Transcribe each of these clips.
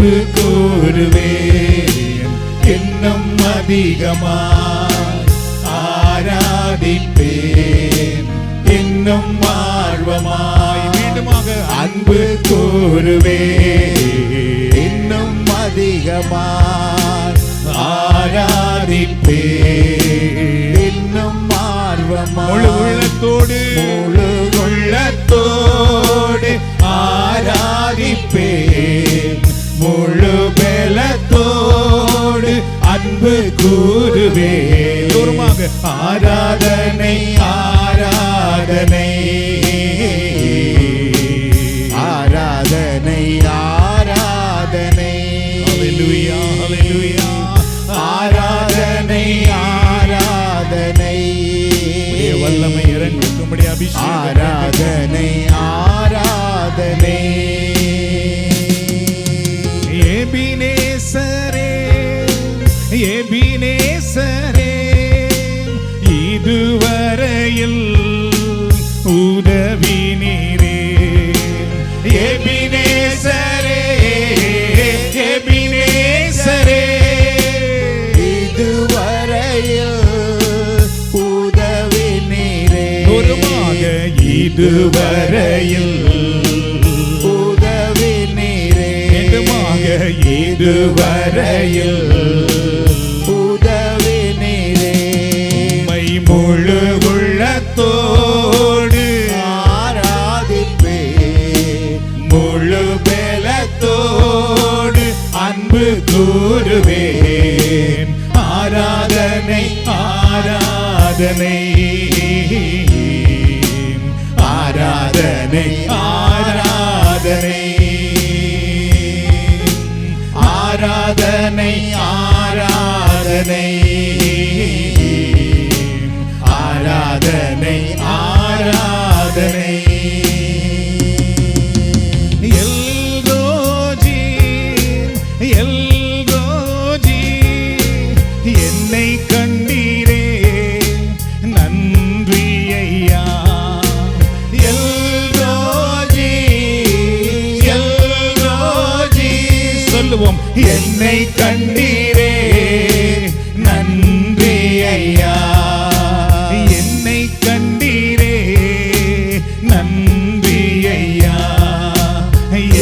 அன்பு கூறுவேன், இன்னும் அதிகமாய் ஆராதிப்பேன், இன்னும் ஆர்வமாய். மீண்டுமாக அன்பு கூறுவேன், இன்னும் அதிகமாய் ஆராதிப்பேன், இன்னும் ஆர்வமாய். முழு உள்ளத்தோடு முழு உள்ளத்தோடு ஆராதிப்பேன், முழு பலத்தோடு அன்பு கூறுவேன். தூரமாக ஆராதனை ஆராதனை ஆராதனை ஆராதனை. ஹல்லேலூயா ஹல்லேலூயா. ஆராதனை ஆராதனை. வல்லமை இறங்கும்படி அபிஷேகம். ஆராதனை ஆராதனை. எபினேசரே எபினேசரே, இதுவரையில் உதவி நீரே. எபினேசரே எபினேசரே, இதுவரையில் உதவி நீரே. ஒருமாக இதுவரையில் உதவி நீரே. மீண்டுமாக இதுவரையில் உதவி நீரே. மை முழு உள்ளத்தோடு ஆராதிப்பேன், முழு பலத்தோடு அன்பு கூறுவேன். ஆராதனை ஆராதனை ஆராதனை ஆராதனை ஆராதனை ஆராதனை ஆராதனை ஆராதனை. எல்ரோஜி எல்ரோஜி, என்னை கண்டீரே நன்றி ஐயா. எல்ரோஜி எல்ரோஜி, சொல்லுவோம். என்னை கண்டீரே நன்றி ஐயா, என்னை கண்டீரே நன்றி ஐயா,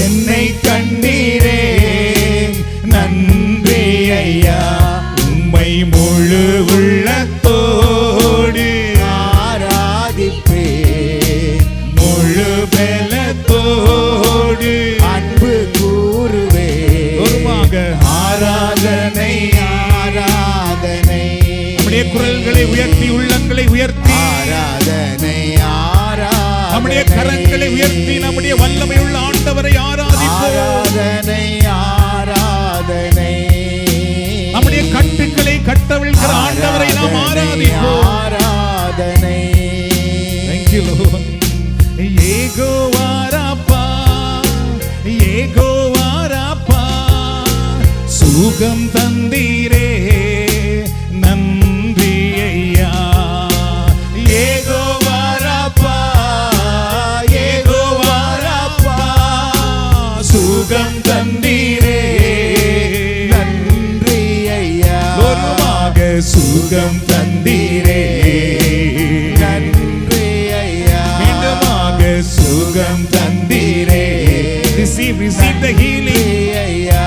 என்னை கண்டீரே நன்றி ஐயா. உம்மை முழு உள்ளத்தோடு ஆராதிப்பேன், முழு பலத்தோடு அன்பு கூறுவேன். ஒருமாக ஆராதனை ஆராதனை. நம்முடைய குரல்களை உயர்த்தி, உள்ளங்களை உயர்த்தி ஆராதனை ஆராதனை. நம்முடைய கரங்களை உயர்த்தி நம்முடைய வல்லமை உள்ள ஆண்டவரை ஆராதிப்போம். ஆராதனை ஆராதனை. நம்முடைய கட்டுக்களை கட்டவிழ்கிற ஆண்டவரை நாம் ஆராதிப்போம். ஆராதனை. Thank you Lord. Jehovah ராப்பா Jehovah ராப்பா, சுகம் தந்தீரே நன்றி ஐயா. யெகோவா ராப்பா யெகோவா ராப்பா, சுகம் தந்தீரே நன்றி ஐயா. ஒருமாக சுகம் தந்தீரே நன்றி ஐயா. மீண்டுமாக சுகம் தந்தீரே. Receive the healing ஐயா.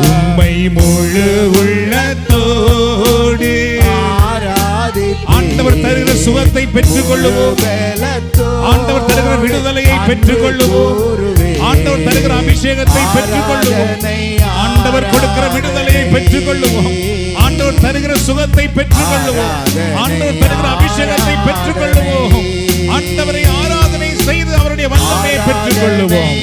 உம்மை முழு உள்ளத்தோடு ஆராதிப்பேன். ஆண்டவர் தருகிற சுகத்தை பெற்றுக் கொள்ளுவோம். ஆண்டவர் தருகிற விடுதலையை பெற்றுக் கொள்ளுவோம். ஆண்டவர் தருகிற அபிஷேகத்தை பெற்றுக் கொள்ளுவோம். ஆண்டவர் கொடுக்கிற விடுதலையை பெற்றுக் கொள்ளுவோம். ஆண்டவர் தருகிற சுகத்தை பெற்றுக் கொள்ளுவோம். ஆண்டவர் தருகிற அபிஷேகத்தை பெற்றுக் கொள்ளுவோம். ஆண்டவரை ஆராதனை செய்து அவருடைய வல்லமையை பெற்றுக் கொள்ளுவோம்.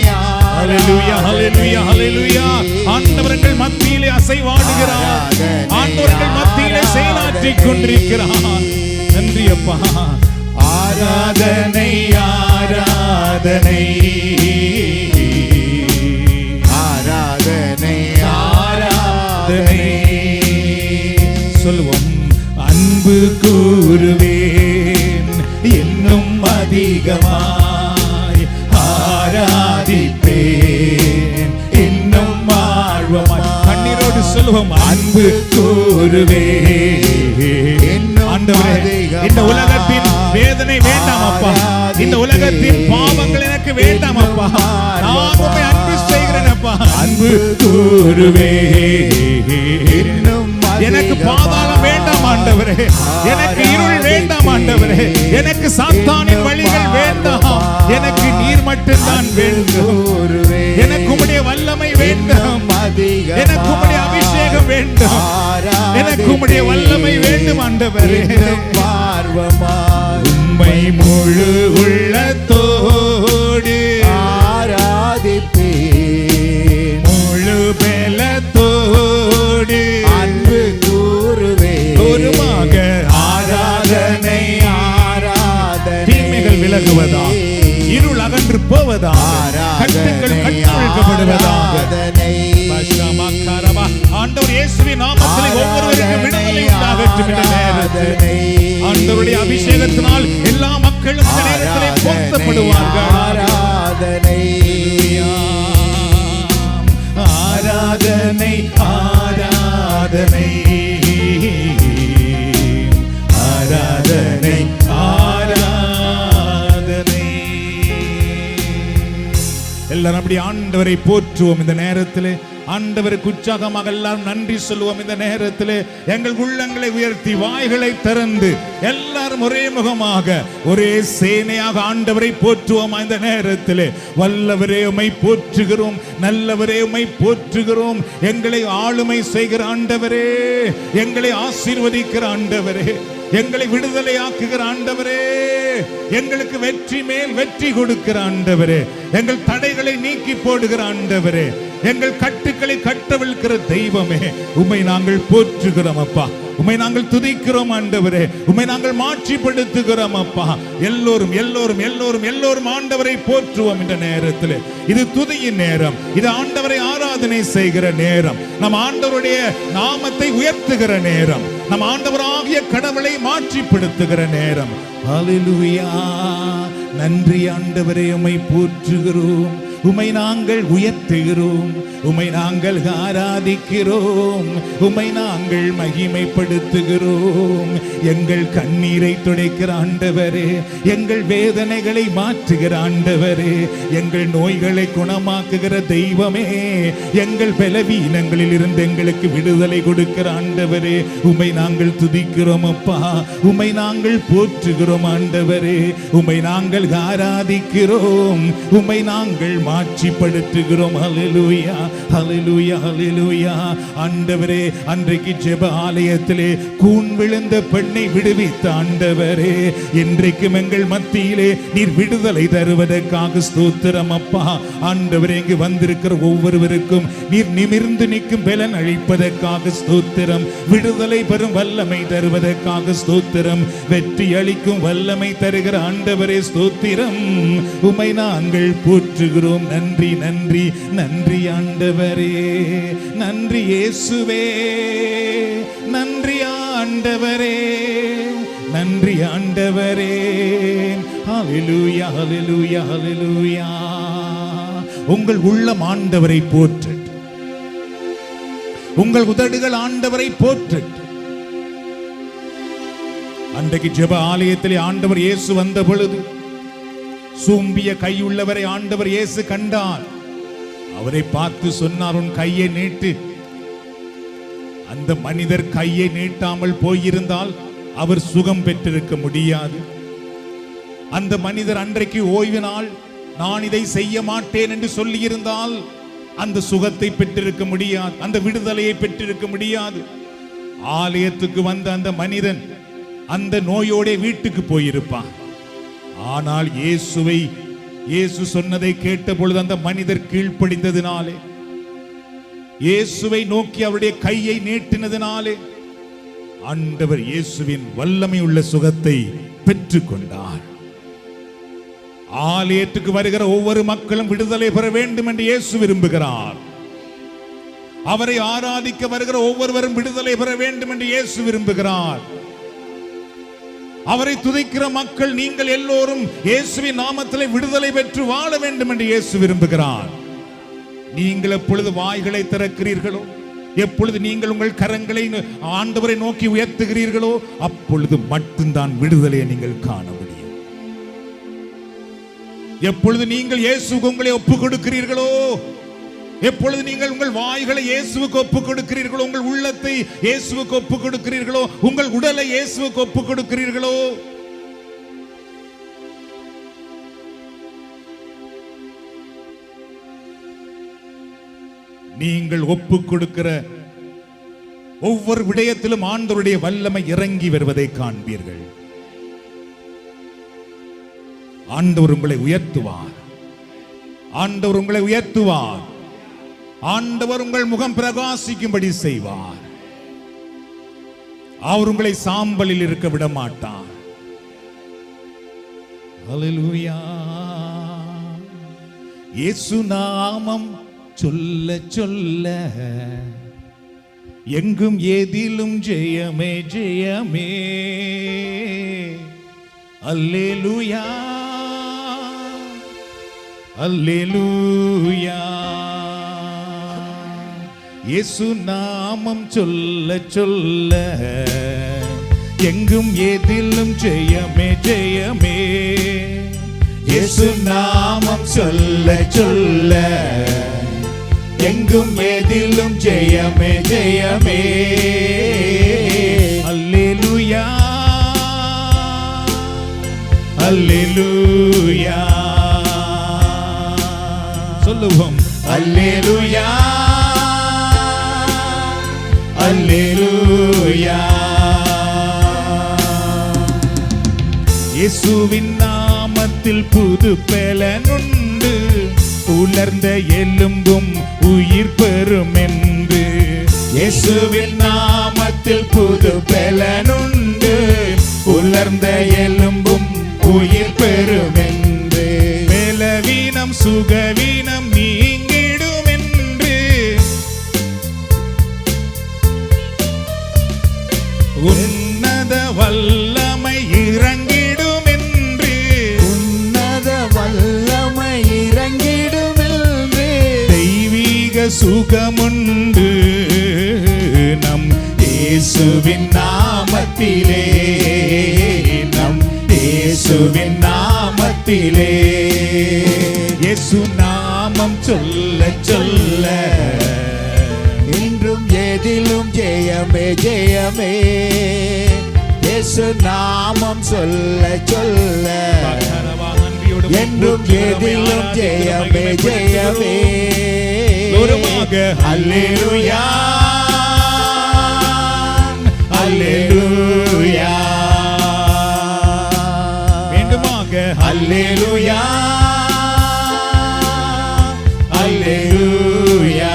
ஹல்லேலூயா ஹல்லேலூயா ஹல்லேலூயா. ஆண்டவர்கள் மத்தியிலே அசைவாடுகிறார். ஆண்டவர்கள் மத்தியிலே செயலாற்றிக் கொண்டிருக்கிறார். நன்றி அப்பா. ஆராதனை ஆராதனை ஆராதனை ஆராதனை. சொல்லுவோம். அன்பு கூறுவேன், இன்னும் அதிகமாய் ஆராதிப்பேன், இன்னும் ஆழ்வ சொல்லுவோம், அன்பு கூறுவே. ஆண்டவரே, இந்த உலகத்தின் வேதனை வேண்டாம் அப்பா, இந்த உலகத்தின் பாவங்கள் எனக்கு வேண்டாம் அப்பா, நான் உம்மை அன்பு செய்கிறேன் அப்பா. அன்பு கூறுவே. எனக்கு பாதாளம் வேண்டாம் ஆண்டவரே, எனக்கு இருள் வேண்டாம் ஆண்டவரே, எனக்கு சாத்தானின் வழிகள் வேண்டாம், எனக்கு நீர் மட்டும்தான் வேண்டும். எனக்கு உம்முடைய வல்லமை வேண்டும், எனக்கு உம்முடைய அபிஷேகம் வேண்டும், எனக்கு உம்முடைய வல்லமை வேண்டும் ஆண்டவரே. உம்மை முழு உள்ளத்தோடு ஆராதிப்பேன், முழு பலத்தோடு அன்பு கூறுவே. ஒருமாக ஆராதனை ஆராதனை. தீமைகள் விலகுவதா, இருள் அகன்று போவதா, கட்டுகள் கட்டவிழ்க்கப்படுவதாக. ஆண்டவர் இயேசுவின் நாமத்திலே ஒவ்வொருவருக்கும் விடுதலை உண்டாகட்டும். இந்த நேரத்திலே ஆண்டவருடைய அபிஷேகத்தினால் எல்லா மக்களும் இந்த நேரத்திலே போற்றப்படுவார்கள். ஆராதனை ஆராதனை ஆராதனை ஆராதனை ஆராதனை. எல்லாரும் அப்படி ஆண்டவரை போற்றுவோம். இந்த நேரத்திலே ஆண்டவருக்கு உற்சாகமாக எல்லாரும் நன்றி சொல்லுவோம். இந்த நேரத்திலே எங்கள் உள்ளங்களை உயர்த்தி வாய்களை திறந்து எல்லாரும் ஒரே முகமாக ஒரே சேனையாக ஆண்டவரை போற்றுவோம். இந்த நேரத்திலே வல்லவரே உம்மை போற்றுகிறோம், நல்லவரே உம்மை போற்றுகிறோம். எங்களை ஆளுமை செய்கிற ஆண்டவரே, எங்களை ஆசீர்வதிக்கிற ஆண்டவரே, எங்களை விடுதலையாக்குகிற ஆண்டவரே, எங்களுக்கு வெற்றி மேல் வெற்றி கொடுக்கிற ஆண்டவரே, எங்கள் தடைகளை நீக்கி போடுகிற ஆண்டவரே, எங்கள் கட்டுக்களை கட்டவிழ்க்கிற தெய்வமே, உம்மை நாங்கள் போற்றுகிறோம் அப்பா, உம்மை நாங்கள் துதிக்கிறோம் ஆண்டவரே, உம்மை நாங்கள் மாட்சிப்படுத்துகிறோம் அப்பா. எல்லோரும் எல்லோரும் எல்லோரும் எல்லோரும் ஆண்டவரை போற்றுவோம். இந்த நேரத்தில் இது துதியின் நேரம், இது ஆண்டவரை ஆராதனை செய்கிற நேரம், நம் ஆண்டவருடைய நாமத்தை உயர்த்துகிற நேரம், நம் ஆண்டவராகிய கடவுளை மாட்சிப்படுத்துகிற நேரம். ஹல்லேலூயா. நன்றி ஆண்டவரே, உம்மை போற்றுகிறோம், உம்மை நாங்கள் உயர்த்துகிறோம், உம்மை நாங்கள் ஆராதிக்கிறோம், உம்மை நாங்கள் மகிமைப்படுத்துகிறோம். எங்கள் கண்ணீரை துடைக்கிற ஆண்டவரே, எங்கள் வேதனைகளை மாற்றுகிற ஆண்டவரே, எங்கள் நோய்களை குணமாக்குகிற தெய்வமே, எங்கள் பலவீனங்களில் இருந்து எங்களுக்கு விடுதலை கொடுக்கிற ஆண்டவரே, உம்மை நாங்கள் துதிக்கிறோம் அப்பா, உம்மை நாங்கள் போற்றுகிறோம் ஆண்டவரே, உம்மை நாங்கள் ஆராதிக்கிறோம், உம்மை நாங்கள் மாட்சிப்படுத்துகிறோம். ஹல்லேலூயா ஹல்லேலூயா ஹல்லேலூயா. ஆண்டவரே, அன்றைக்கு ஜெப ஆலயத்திலே கூன் விழுந்த பெண்ணை விடுவித்த ஆண்டவரே, இன்றைக்கும் எங்கள் மத்தியிலே நீர் விடுதலை தருவதற்காக ஸ்தோத்திரம் அப்பா. ஆண்டவரே, இங்கு வந்திருக்கிற ஒவ்வொருவருக்கும் நீர் நிமிர்ந்து நிற்கும் பலன் அளிப்பதற்காக ஸ்தோத்திரம், விடுதலை பெறும் வல்லமை தருவதற்காக ஸ்தோத்திரம், வெற்றி அளிக்கும் வல்லமை தருகிற ஆண்டவரே ஸ்தோத்திரம். உம்மை நாங்கள் போற்றுகிறோம். நன்றி நன்றி நன்றி ஆண்டவரே, நன்றி இயேசுவே, நன்றி ஆண்டவரே, நன்றி ஆண்டவரே. ஹல்லேலூயா ஹல்லேலூயா ஹல்லேலூயா. உங்கள் உள்ளம் ஆண்டவரை போற்றட்டும், உங்கள் உதடுகள் ஆண்டவரை போற்றட்டும். அன்றைக்கு ஜெப ஆலயத்திலே ஆண்டவர் இயேசு வந்த பொழுது சூம்பிய கையுள்ளவரை ஆண்டவர் இயேசு கண்டார். அவரை பார்த்து சொன்னார், உன் கையை நீட்டு. அந்த மனிதர் கையை நீட்டாமல் போயிருந்தால் அவர் சுகம் பெற்றிருக்க முடியாது. அந்த மனிதர் அன்றைக்கு ஓய்வு நாள், நான் இதை செய்ய மாட்டேன் என்று சொல்லியிருந்தால் அந்த சுகத்தை பெற்றிருக்க முடியாது, அந்த விடுதலையை பெற்றிருக்க முடியாது. ஆலயத்துக்கு வந்த அந்த மனிதன் அந்த நோயோட வீட்டுக்கு போயிருப்பான். ஆனால் இயேசு சொன்னதை கேட்ட பொழுது அந்த மனிதர் கீழ்ப்படிந்ததினாலே, இயேசுவை நோக்கி அவருடைய கையை நீட்டினதினாலே ஆண்டவர் இயேசுவின் வல்லமை உள்ள சுகத்தை பெற்றுக் கொண்டார். ஆலயத்துக்கு வருகிற ஒவ்வொரு மக்களும் விடுதலை பெற வேண்டும் என்று இயேசு விரும்புகிறார். அவரை ஆராதிக்க வருகிற ஒவ்வொருவரும் விடுதலை பெற வேண்டும் என்று இயேசு விரும்புகிறார். அவரை துதிக்கிற மக்கள் நீங்கள் எல்லோரும் இயேசுவின் நாமத்திலே விடுதலை பெற்று வாழ வேண்டும் என்று இயேசு விரும்புகிறார். நீங்கள் எப்பொழுது வாய்களை திறக்கிறீர்களோ, எப்பொழுது நீங்கள் உங்கள் கரங்களை ஆண்டவரை நோக்கி உயர்த்துகிறீர்களோ அப்பொழுது மட்டும்தான் விடுதலையை நீங்கள் காண முடியும். எப்பொழுது நீங்கள் இயேசுவுக்கு உங்களை ஒப்புக் கொடுக்கிறீர்களோ, எப்பொழுது நீங்கள் உங்கள் வாய்களை இயேசுவுக்கு ஒப்புக் கொடுக்கிறீர்களோ, உங்கள் உள்ளத்தை இயேசுவுக்கு ஒப்புக் கொடுக்கிறீர்களோ, உங்கள் உடலை இயேசுவுக்கு ஒப்புக் கொடுக்கிறீர்களோ, நீங்கள் ஒப்புக் கொடுக்கிற ஒவ்வொரு விடயத்திலும் ஆண்டவருடைய வல்லமை இறங்கி வருவதை காண்பீர்கள். ஆண்டவர் உங்களை உயர்த்துவார். ஆண்டவர் உங்களை உயர்த்துவார். ஆண்டவர் உங்கள் முகம் பிரகாசிக்கும்படி செய்வார். அவர் உங்களை சாம்பலில் இருக்க விட மாட்டார். ஹல்லேலூயா. இயேசு நாமம் சொல்ல சொல்ல எங்கும் ஏதிலும் ஜெயமே ஜெயமே. அல்லேலூயா அல்லேலூயா. இயேசு நாமம் சொல்ல சொல்ல எங்கும் ஏதிலும் ஜெயமே ஜெயமே. இயேசு நாமம் சொல்ல சொல்ல எங்கும் ஏதிலும் ஜெயமே ஜெயமே. அல்லேலூயா அல்லேலூயா. சொல்லுவோம் அல்லேலூயா அல்லேலூயா. இயேசுவின் நாமத்தில் புது பலனுண்டு, உலர்ந்த எலும்பும் உயிர் பெறும் என்று. இயேசுவின் நாமத்தில் புது பலனுண்டு, உலர்ந்த எலும்பும் உயிர் பெறும் என்று. பலவீனம் சுகவீனம் நீங்கிடும் என்று. உன்னத வல்லமை இறங்கிடும் என்று. உன்னத வல்லமை இறங்கிடும் என்று. தெய்வீக சுகமுண்டு நம் இயேசுவின் நாமத்திலே. நம் இயேசுவின் நாமத்திலே. இயேசு நாமம் சொல்ல சொல்ல இன்றும் ஏதிலும் ஜெயமே ஜெயமே. இயேசு நாமம் சொல்ல சொல்ல என்றும் ஏதிலும் ஜெயமே ஜெயமே. அல்லேலூயா அல்லேலூயா. மீண்டுமாக அல்லேலூயா அல்லேலூயா.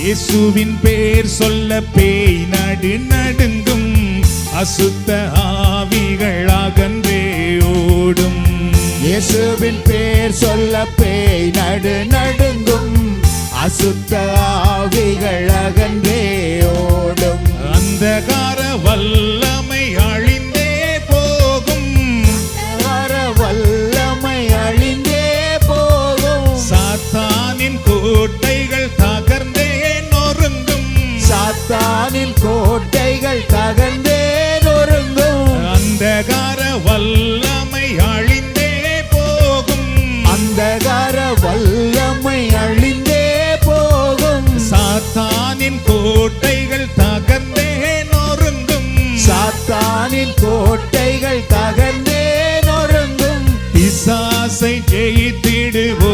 இயேசுவின் பேர் சொல்ல பேய் நடு நடுங்கும், அசுத்த ஆவிகள் அகன்றே ஓடும். இயேசுவின் பேர் சொல்ல பேய் நடு நடுங்கும், அசுத்த ஆவிகள் அகன்றே ஓடும். அந்தகார வல்லமை அழிந்தே போகும். வல்லமை அழிந்தே போகும். சாத்தானின் கோட்டைகள் தகர்ந்தே நொறுங்கும். சாத்தானின் கோட்டைகள் தகர்ந்தே நொறுங்கும். அந்தகார வல்லமை அழிந்தே போகும். அந்தகார வல்லமை அழிந்தே போகும். சாத்தானின் கோட்டைகள் தகர்ந்தே நொறுங்கும். சாத்தானின் கோட்டைகள் தகர்ந்தே நொறுங்கும். பிசாசை ஜெயித்திடுவோம்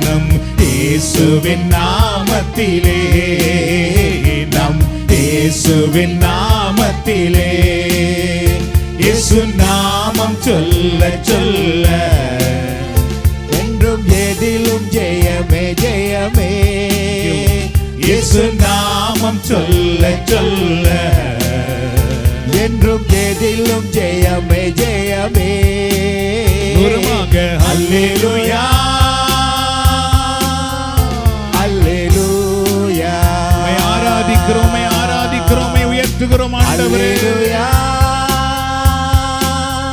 நம் இயேசுவின் நாமத்திலே. நம் இயேசுவின் நாமத்திலே. இயேசு நாமம் சொல்ல சொல்ல என்றும் ஏதிலும் ஜெயமே ஜெயமே. இயேசு நாமம் சொல்ல சொல்ல என்றும் ஏதிலும் ஜெயமே ஜெயமே. உருவாக அல்லேலூயா அல்லேலூயா. ஆராதிக்கிறோமே ஆராதிக்கிறோமே உயர்த்துகிறோம் ஆண்டவரே. அல்லேலூயா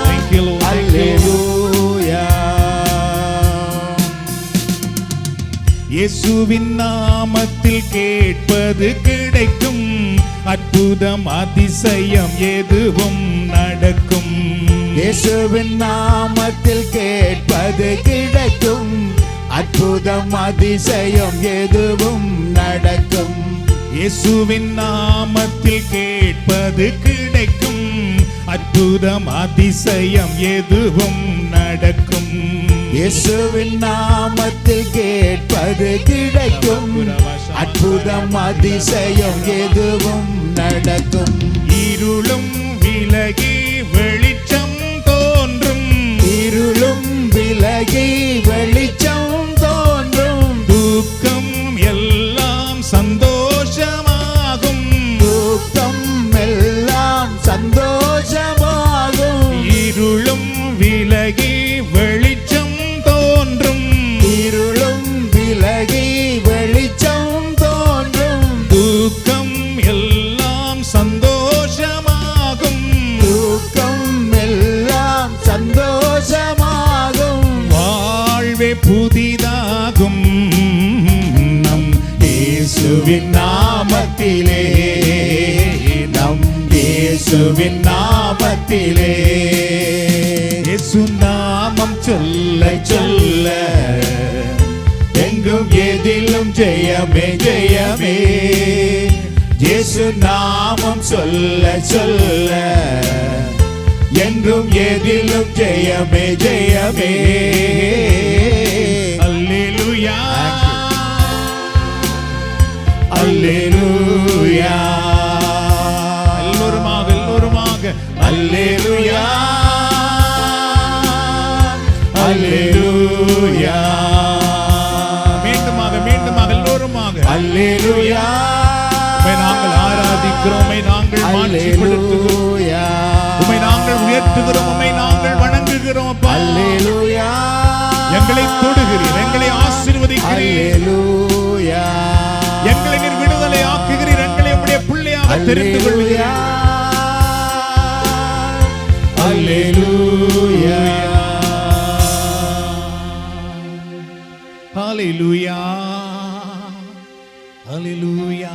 Thank you, Lord. Thank you, Lord. அல்லேலூயா. இயேசுவின் நாமத்தில் கேட்பது கிடைக்கும், அற்புதம் அதிசயம் எதுவும் நடக்கும். இயேசுவின் நாமத்தில் கேட்பது கிடைக்கும், அற்புதம் அதிசயம் எதுவும் நடக்கும். இயேசுவின் நாமத்தில் கேட்பது கிடைக்கும், அற்புதம் அதிசயம் எதுவும் நடக்கும். இயேசுவின் நாமத்தில் கேட்பது கிடைக்கும், அற்புதம் அதிசயம் எதுவும் நடக்கும். இருளும் விலகி வெளிச்சம் தோன்றும், இருளும் விலகி வெளிச்சம் தோன்றும். துக்கம் எல்லாம் சந்தோஷமாகும், துக்கம் எல்லாம் சந்தோஷமாகும். இருளும் விலகி வெளிச்சம் தோன்றும், இருளும் விலகி வெளிச்சம் தோன்றும். துக்கம் எல்லாம் சந்தோஷமாகும், துக்கம் எல்லாம் சந்தோஷமாகும். வாழ்வே புதிதாகும் நம் இயேசுவின் நாமத்திலே, நம் இயேசுவின் நாமத்திலே. இயேசு நாமம் சொல்ல சொல்ல எங்கும் எதிலும் ஜெயமே ஜெயமே. இயேசு நாமம் சொல்ல சொல்ல எங்கும் எதிலும் ஜெயமே ஜெயமே. அல்லேலூயா அல்லேலூயா. எல்லோருமாக எல்லோருமாக அல்லேலூயா அல்லேலூயா. மீண்டுமாக மீண்டுமாக எல்லோருமாக அல்லேலூயா. உம்மை நாங்கள் ஆராதிக்கிறோம், உம்மை நாங்கள் மாட்சிப்படுத்துகிறோம், உம்மை நாங்கள் உயர்த்துகிறோம், உம்மை நாங்கள் வணங்குகிறோம். அப்பா, அல்லேலூயா. எங்களை தொடுகிறீர், எங்களை ஆசீர்வதிக்கிறீர், அல்லேலூயா. எங்களை நீர் விடுதலை ஆக்குகிறீர், எங்களை உம்முடைய பிள்ளையாக தெரிந்து கொள்கிறீர். அல்லேலூயா. ஹல்லேலூயா ஹல்லேலூயா.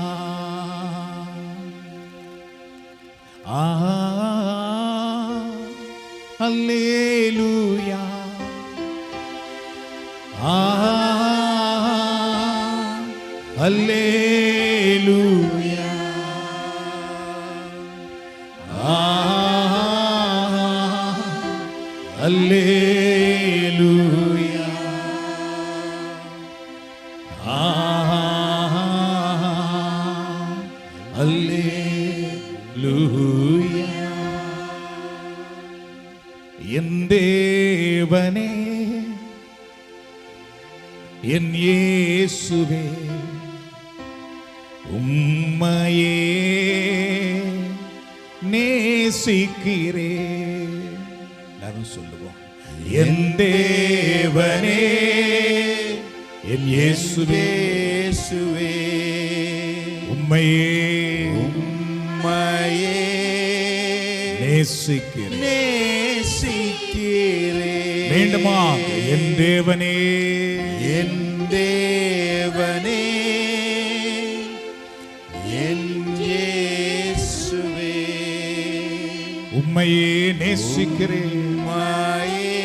ஹல்லேலூயா ஹல்லேலூயா. ஹல்லேலூயா. அல்லேலூயா. என் தேவனே, என் இயேசுவே, உம்மையே நேசிக்கிறேன். எல்லாரும் சொல்லுவோம். என் தேவனே, என் இயேசுவே, உம்மையே உம்மையே நேசிக்கிறேன். நேசிக்கிறேன். மீண்டுமா, என் தேவனே, என் தேவனே, என் இயேசுவே, உம்மையே நேசிக்கிறேன். உம்மையே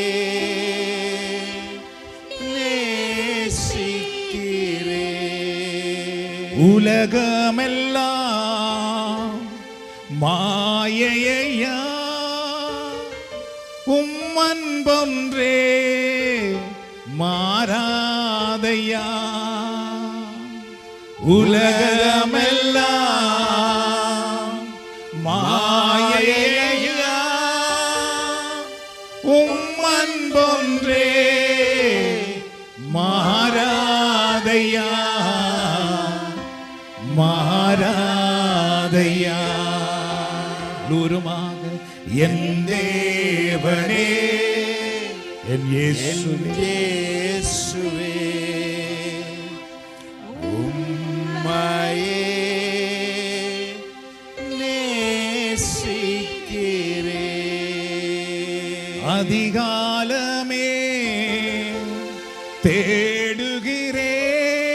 நேசிக்கிறேன். உலகமெல்லாம் மாயையா, உம்மன்பொன்றே மாறாதையா. உலகமெல்லாம் மாயையா, உம்மன்பொன்றே மாறாதையா மாறாதையா. லூருமாக என் தேவனே, என் இயேசுவே, உம்மையே நேசிக்கிறேன். அதிகாலமே தேடுகிறேன்,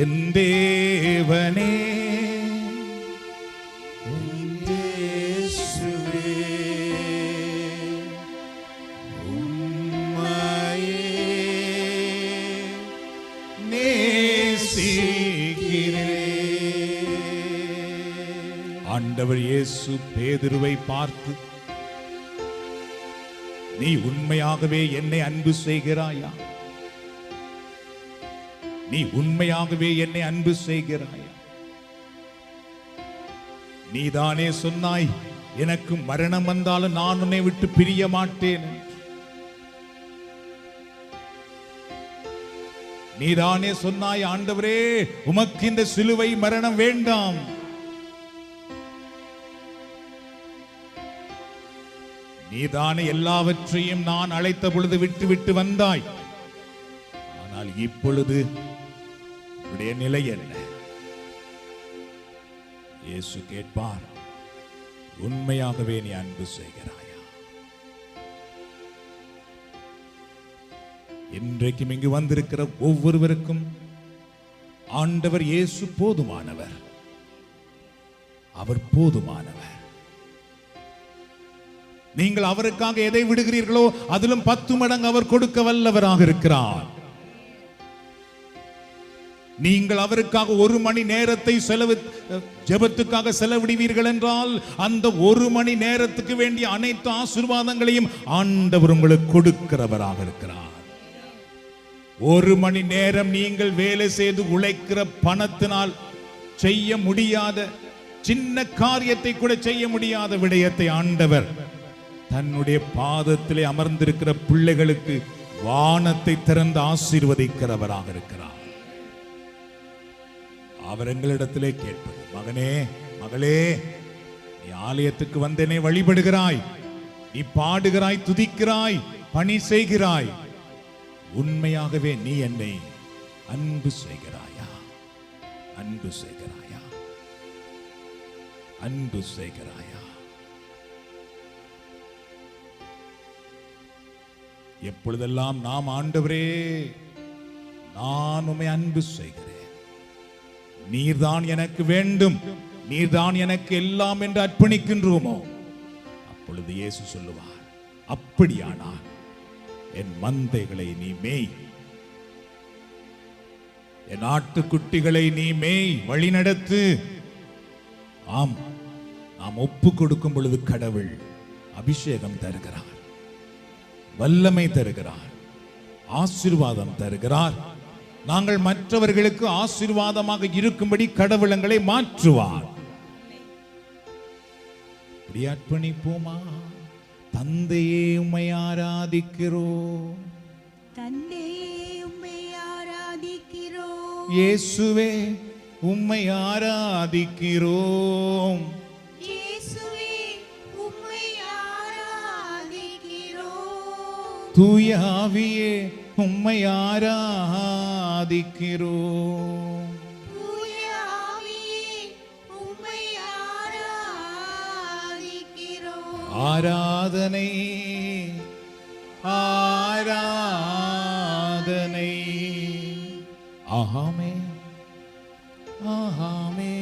என் தேவனே இயேசுவே உம்மையே நேசிக்கிறேன். ஆண்டவர் இயேசு பேதுருவை பார்த்து, நீ உண்மையாகவே என்னை அன்பு செய்கிறாயா? நீ உண்மையாகவே என்னை அன்பு செய்கிறாயா? நீதானே சொன்னாய், எனக்கு மரணம் வந்தாலும் நான் உன்னை விட்டு பிரிய மாட்டேன். நீதானே சொன்னாய், ஆண்டவரே உமக்கு இந்த சிலுவை மரணம் வேண்டாம். நீதானே எல்லாவற்றையும் நான் அழைத்த பொழுது விட்டு விட்டு வந்தாய். ஆனால் இப்பொழுது உடைய நிலை என்ன? இயேசு கேட்பார், உண்மையாகவே நீ அன்பு செய்கிறாயா? இன்றைக்கும் இங்கு வந்திருக்கிற ஒவ்வொருவருக்கும் ஆண்டவர் இயேசு போதுமானவர். அவர் போதுமானவர். நீங்கள் அவருக்காக எதை விடுகிறீர்களோ அதிலும் 10 மடங்கு அவர் கொடுக்க வல்லவராக இருக்கிறார். நீங்கள் அவருக்காக 1 மணி நேரத்தை ஜெபத்துக்காக செலவிடுவீர்கள் என்றால் அந்த 1 மணி நேரத்துக்கு வேண்டிய அனைத்து ஆசீர்வாதங்களையும் ஆண்டவர் உங்களுக்கு கொடுக்கிறவராக இருக்கிறார். 1 மணி நேரம் நீங்கள் வேலை செய்து உழைக்கிற பணத்தினால் செய்ய முடியாத சின்ன காரியத்தை கூட செய்ய முடியாத விடயத்தை ஆண்டவர் தன்னுடைய பாதத்திலே அமர்ந்திருக்கிற பிள்ளைகளுக்கு வானத்தை திறந்து ஆசீர்வதிக்கிறவராக இருக்கிறார். அவர் எங்களிடத்திலே கேட்பது, மகனே மகளே, நீ ஆலயத்துக்கு வந்தேனே வழிபடுகிறாய், நீ பாடுகிறாய், துதிக்கிறாய், பணி செய்கிறாய், உண்மையாகவே நீ என்னை அன்பு செய்கிறாயா? அன்பு செய்கிறாயா? அன்பு செய்கிறாயா? எப்பொழுதெல்லாம் நாம் ஆண்டவரே நான் உம்மை அன்பு செய்கிறேன், நீர்தான் எனக்கு வேண்டும், நீர்தான் எனக்கு எல்லாம் என்று அர்ப்பணிக்கின்றோமோ, அப்பொழுது இயேசு சொல்லுவார், அப்படியானால் என் மந்தைகளை நீ மேய், என் ஆட்டுக்குட்டிகளை நீ மேய், வழிநடத்து. ஆம், நாம் ஒப்பு கொடுக்கும் பொழுது கடவுள் அபிஷேகம் தருகிறார், வல்லமை தருகிறார், ஆசீர்வாதம் தருகிறார். நாங்கள் மற்றவர்களுக்கு ஆசீர்வாதமாக இருக்கும்படி கடவுளங்களை மாற்றுவார். அர்ப்பணிப்போமா? தந்தையே உம்மை ஆராதிக்கிறோம், தந்தையே உம்மை ஆராதிக்கிறோம், இயேசுவே உம்மை ஆராதிக்கிறோம், இயேசுவே உம்மை ஆராதிக்கிறோம், தூய ஆவியே உம்மை ஆராதிக்கிறோம், தூய ஆவியே உம்மை ஆராதிக்கிறோம். ஆராதனை ஆராதனை. ஆமென் ஆமென்.